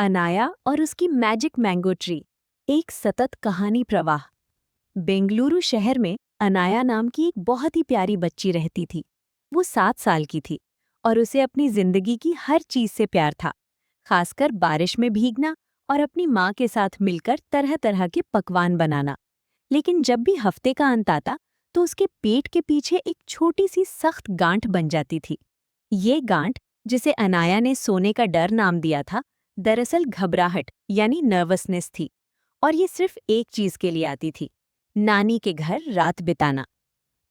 अनाया और उसकी magic mango tree, एक सतत कहानी प्रवाह। बेंगलुरु शहर में अनाया नाम की एक बहुत ही प्यारी बच्ची रहती थी। वो 7 साल की थी और उसे अपनी जिंदगी की हर चीज से प्यार था, खासकर बारिश में भीगना और अपनी माँ के साथ मिलकर तरह तरह के पकवान बनाना। लेकिन जब भी हफ्ते का अंत आता तो उसके पेट के पीछे एक छोटी सी सख्त गांठ बन जाती थी। ये गांठ, जिसे अनाया ने सोने का डर नाम दिया था, दरअसल घबराहट यानी नर्वसनेस थी। और ये सिर्फ एक चीज के लिए आती थी, नानी के घर रात बिताना।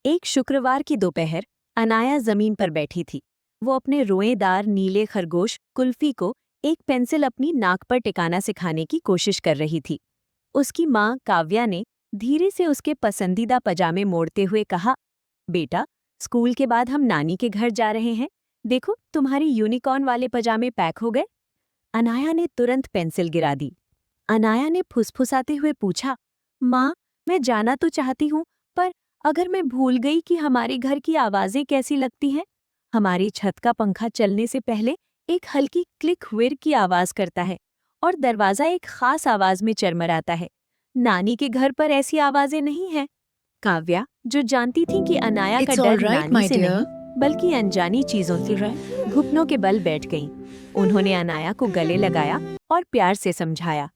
एक शुक्रवार की दोपहर अनाया जमीन पर बैठी थी। वो अपने रोएदार नीले खरगोश कुल्फी को एक पेंसिल अपनी नाक पर टिकाना सिखाने की कोशिश कर रही थी। उसकी माँ काव्या ने धीरे से उसके पसंदीदा पजामे मोड़ते हुए कहा, बेटा, स्कूल के बाद हम नानी के घर जा रहे हैं। देखो, तुम्हारी यूनिकॉर्न वाले पजामे पैक हो गए। अनाया ने तुरंत पेंसिल गिरा दी। अनाया ने फुसफुसाते हुए पूछा, माँ, मैं जाना तो चाहती हूँ, पर अगर मैं भूल गई कि हमारे घर की आवाजें कैसी लगती हैं? हमारी छत का पंखा चलने से पहले एक हल्की क्लिक व्हिर की आवाज करता है और दरवाजा एक खास आवाज में चरमराता है। नानी के घर पर ऐसी आवाजें नहीं हैं। काव्या, जो जानती थी कि अनाया का It's all डर right, नानी my से नहीं dear. बल्कि अनजानी चीजों से, घुटनों के बल बैठ गईं। उन्होंने अनाया को गले लगाया और प्यार से समझाया,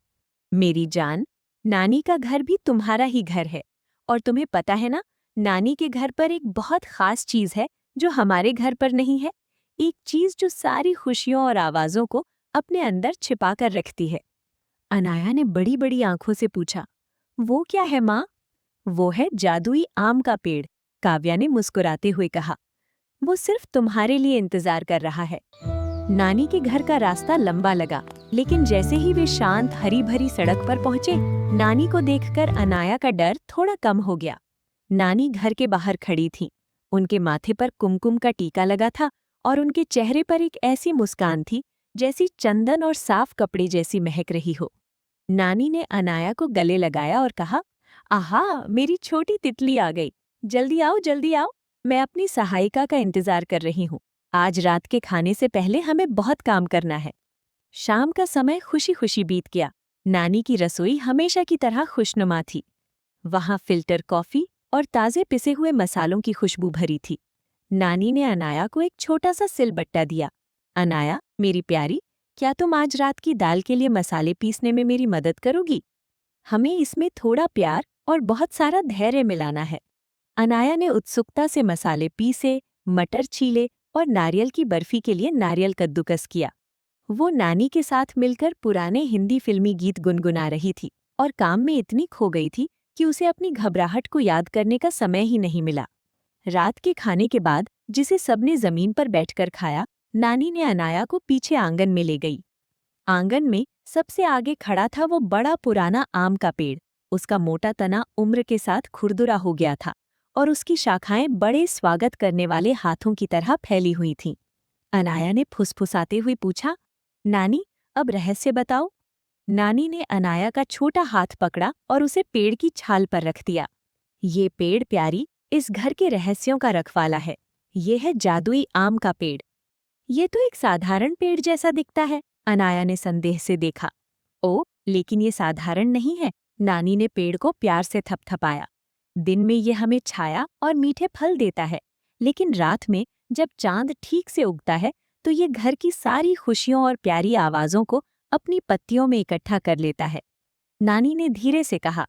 मेरी जान, नानी का घर भी तुम्हारा ही घर है। और तुम्हें पता है ना, नानी के घर पर एक बहुत खास चीज है जो हमारे घर पर नहीं है। एक चीज जो सारी खुशियों और आवाजों को अपने अंदर छिपा कर रखती है। अनाया ने बड़ी बड़ी आंखों से पूछा, वो क्या है माँ? वो है जादुई आम का पेड़, काव्या ने मुस्कुराते हुए कहा। वो सिर्फ तुम्हारे लिए इंतजार कर रहा है। नानी के घर का रास्ता लंबा लगा, लेकिन जैसे ही वे शांत हरी भरी सड़क पर पहुंचे, नानी को देखकर अनाया का डर थोड़ा कम हो गया। नानी घर के बाहर खड़ी थीं। उनके माथे पर कुमकुम का टीका लगा था और उनके चेहरे पर एक ऐसी मुस्कान थी जैसी चंदन और साफ कपड़े जैसी महक रही हो। नानी ने अनाया को गले लगाया और कहा, आहा, मेरी छोटी तितली आ गई। जल्दी आओ, जल्दी आओ। मैं अपनी सहायिका का इंतजार कर रही हूँ। आज रात के खाने से पहले हमें बहुत काम करना है। शाम का समय खुशी खुशी बीत गया। नानी की रसोई हमेशा की तरह खुशनुमा थी। वहाँ फिल्टर कॉफी और ताज़े पिसे हुए मसालों की खुशबू भरी थी। नानी ने अनाया को एक छोटा सा सिलबट्टा दिया। अनाया, मेरी प्यारी, क्या तुम आज रात की दाल के लिए मसाले पीसने में मेरी मदद करोगी? हमें इसमें थोड़ा प्यार और बहुत सारा धैर्य मिलाना है। अनाया ने उत्सुकता से मसाले पीसे, मटर छीले और नारियल की बर्फी के लिए नारियल कद्दूकस किया। वो नानी के साथ मिलकर पुराने हिंदी फिल्मी गीत गुनगुना रही थी और काम में इतनी खो गई थी कि उसे अपनी घबराहट को याद करने का समय ही नहीं मिला। रात के खाने के बाद, जिसे सबने जमीन पर बैठकर खाया, नानी ने अनाया को पीछे आंगन में ले गई। आंगन में सबसे आगे खड़ा था वो बड़ा पुराना आम का पेड़। उसका मोटा तना उम्र के साथ खुरदुरा हो गया था और उसकी शाखाएं बड़े स्वागत करने वाले हाथों की तरह फैली हुई थीं। अनाया ने फुसफुसाते हुए पूछा, नानी, अब रहस्य बताओ। नानी ने अनाया का छोटा हाथ पकड़ा और उसे पेड़ की छाल पर रख दिया। ये पेड़, प्यारी, इस घर के रहस्यों का रखवाला है। ये है जादुई आम का पेड़। ये तो एक साधारण पेड़ जैसा दिखता है, अनाया ने संदेह से देखा। ओ, लेकिन ये साधारण नहीं है। नानी ने पेड़ को प्यार से थपथपाया। दिन में ये हमें छाया और मीठे फल देता है, लेकिन रात में जब चांद ठीक से उगता है तो ये घर की सारी खुशियों और प्यारी आवाजों को अपनी पत्तियों में इकट्ठा कर लेता है। नानी ने धीरे से कहा,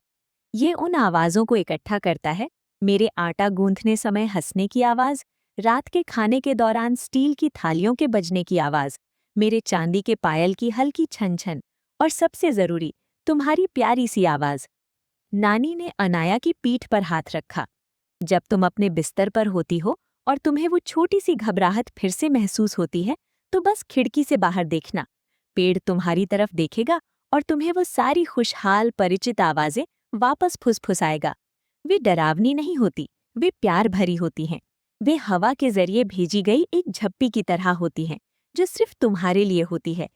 ये उन आवाजों को इकट्ठा करता है, मेरे आटा गूंथने समय हंसने की आवाज, रात के खाने के दौरान स्टील की थालियों के बजने की आवाज, मेरे चांदी के पायल की हल्की छन छन, और सबसे जरूरी, तुम्हारी प्यारी सी आवाज। नानी ने अनाया की पीठ पर हाथ रखा। जब तुम अपने बिस्तर पर होती हो और तुम्हें वो छोटी सी घबराहट फिर से महसूस होती है, तो बस खिड़की से बाहर देखना। पेड़ तुम्हारी तरफ देखेगा और तुम्हें वो सारी खुशहाल परिचित आवाजें वापस फुसफुसाएगा। वे डरावनी नहीं होती, वे प्यार भरी होती हैं। वे हवा के जरिए भेजी गई एक झप्पी की तरह होती हैं, जो सिर्फ तुम्हारे लिए होती है।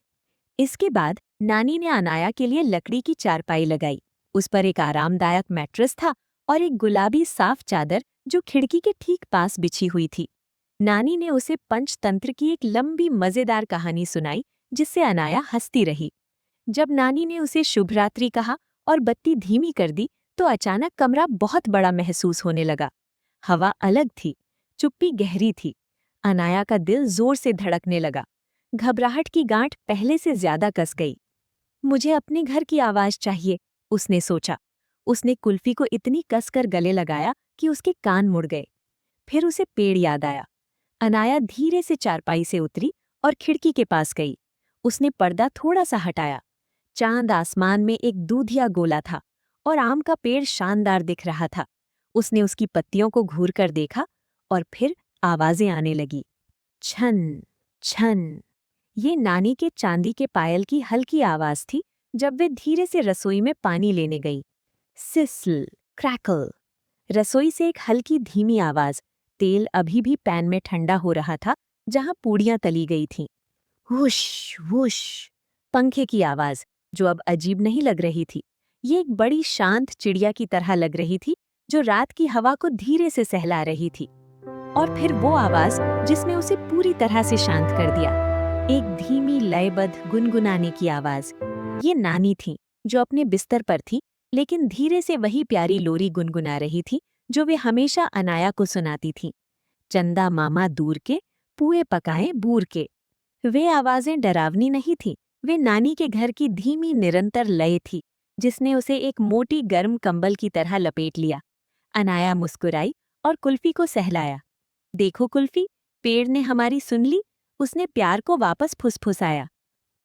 इसके बाद नानी ने अनाया के लिए लकड़ी की चारपाई लगाई। उस पर एक आरामदायक मैट्रेस था और एक गुलाबी साफ चादर जो खिड़की के ठीक पास बिछी हुई थी। नानी ने उसे पंचतंत्र की एक लंबी मजेदार कहानी सुनाई, जिससे अनाया हंसती रही। जब नानी ने उसे शुभ रात्रि कहा और बत्ती धीमी कर दी तो अचानक कमरा बहुत बड़ा महसूस होने लगा। हवा अलग थी, चुप्पी गहरी थी। अनाया का दिल जोर से धड़कने लगा। घबराहट की गांठ पहले से ज्यादा कस गई। मुझे अपने घर की आवाज चाहिए, उसने सोचा। उसने कुल्फी को इतनी कसकर गले लगाया कि उसके कान मुड़ गए। फिर उसे पेड़ याद आया। अनाया धीरे से चारपाई से उतरी और खिड़की के पास गई। उसने पर्दा थोड़ा सा हटाया। चांद आसमान में एक दूधिया गोला था और आम का पेड़ शानदार दिख रहा था। उसने उसकी पत्तियों को घूर कर देखा और फिर आवाजें आने लगी। छन छन। ये नानी के चांदी के पायल की हल्की आवाज थी जब वे धीरे से रसोई में पानी लेने गई। सिस्ल क्रैकल। रसोई से एक हल्की धीमी आवाज। तेल अभी भी पैन में ठंडा हो रहा था जहां पूड़ियां तली गई थीं। Whoosh whoosh. पंखे की आवाज जो अब अजीब नहीं लग रही थी। ये एक बड़ी शांत चिड़िया की तरह लग रही थी जो रात की हवा को धीरे से सहला रही थी। और फिर वो आवाज जिसने उसे पूरी तरह से शांत कर दिया। एक धीमी लयबद्ध गुनगुनाने की आवाज। ये नानी थी जो अपने बिस्तर पर थी लेकिन धीरे से वही प्यारी लोरी गुनगुना रही थी जो वे हमेशा अनाया को सुनाती थी। चंदा मामा दूर के, पुए पकाए बूर के। वे आवाजें डरावनी नहीं थीं, वे नानी के घर की धीमी निरंतर लय थी जिसने उसे एक मोटी गर्म कंबल की तरह लपेट लिया। अनाया मुस्कुराई और कुल्फी को सहलाया। देखो कुल्फी, पेड़ ने हमारी सुन ली, उसने प्यार को वापस फुसफुसाया।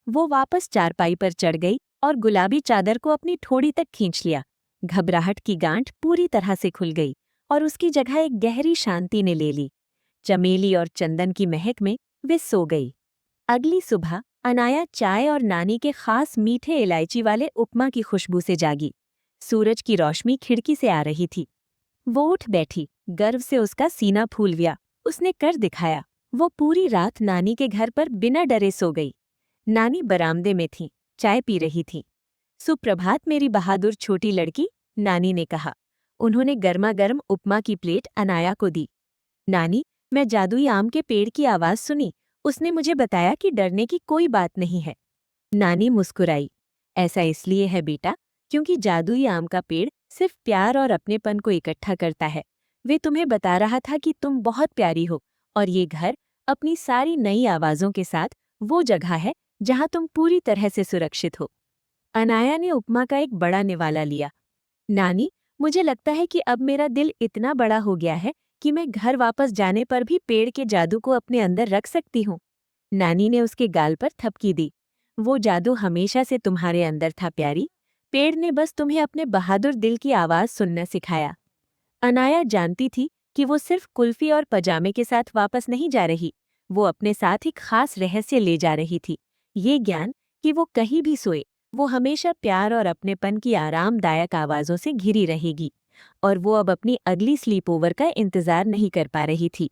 वो वापस चारपाई पर चढ़ गई और गुलाबी चादर को अपनी ठोड़ी तक खींच लिया। घबराहट की गांठ पूरी तरह से खुल गई और उसकी जगह एक गहरी शांति ने ले ली। चमेली और चंदन की महक में वे सो गई। अगली सुबह अनाया चाय और नानी के खास मीठे इलायची वाले उपमा की खुशबू से जागी। सूरज की रोशनी खिड़की से आ रही थी। वो उठ बैठी, गर्व से उसका सीना फूल गया। उसने कर दिखाया। वो पूरी रात नानी के घर पर बिना डरे सो गई। नानी बरामदे में थी, चाय पी रही थी। सुप्रभात मेरी बहादुर छोटी लड़की, नानी ने कहा। उन्होंने गर्मा गर्म उपमा की प्लेट अनाया को दी। नानी, मैं जादुई आम के पेड़ की आवाज सुनी। उसने मुझे बताया कि डरने की कोई बात नहीं है। नानी मुस्कुराई। ऐसा इसलिए है बेटा, क्योंकि जादुई आम का पेड़ सिर्फ प्यार और अपनेपन को इकट्ठा करता है। वे तुम्हें बता रहा था कि तुम बहुत प्यारी हो और ये घर अपनी सारी नई आवाजों के साथ वो जगह है जहां तुम पूरी तरह से सुरक्षित हो। अनाया ने उपमा का एक बड़ा निवाला लिया। नानी, मुझे लगता है कि अब मेरा दिल इतना बड़ा हो गया है कि मैं घर वापस जाने पर भी पेड़ के जादू को अपने अंदर रख सकती हूँ। नानी ने उसके गाल पर थपकी दी। वो जादू हमेशा से तुम्हारे अंदर था प्यारी। पेड़ ने बस तुम्हें अपने बहादुर दिल की आवाज सुनना सिखाया। अनाया जानती थी कि वो सिर्फ कुल्फी और पजामे के साथ वापस नहीं जा रही, वो अपने साथ एक खास रहस्य ले जा रही थी। ये ज्ञान कि वो कहीं भी सोए, वो हमेशा प्यार और अपनेपन की आरामदायक आवाज़ों से घिरी रहेगी। और वो अब अपनी अगली स्लीप ओवर का इंतजार नहीं कर पा रही थी।